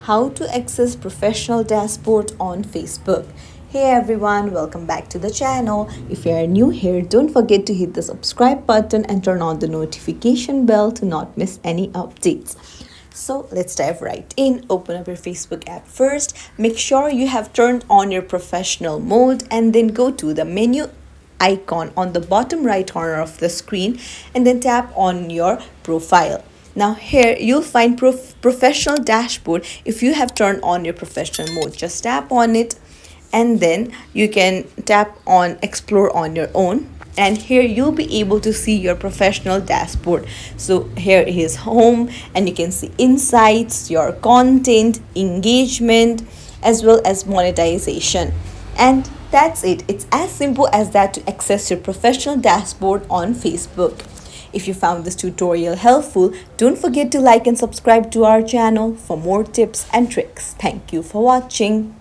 How to access professional dashboard on Facebook. Hey everyone, welcome back to the channel. If you are new here, don't forget to hit the subscribe button and turn on the notification bell to not miss any updates. So let's dive right in. Open up your Facebook app first. Make sure you have turned on your professional mode and then go to the menu icon on the bottom right corner of the screen and then tap on your profile. Now here you'll find professional dashboard. If you have turned on your professional mode, just tap on it and then you can tap on explore on your own, and here you'll be able to see your professional dashboard. So here is home and you can see insights, your content, engagement, as well as monetization. And that's it. It's as simple as that to access your professional dashboard on Facebook. If you found this tutorial helpful, don't forget to like and subscribe to our channel for more tips and tricks. Thank you for watching.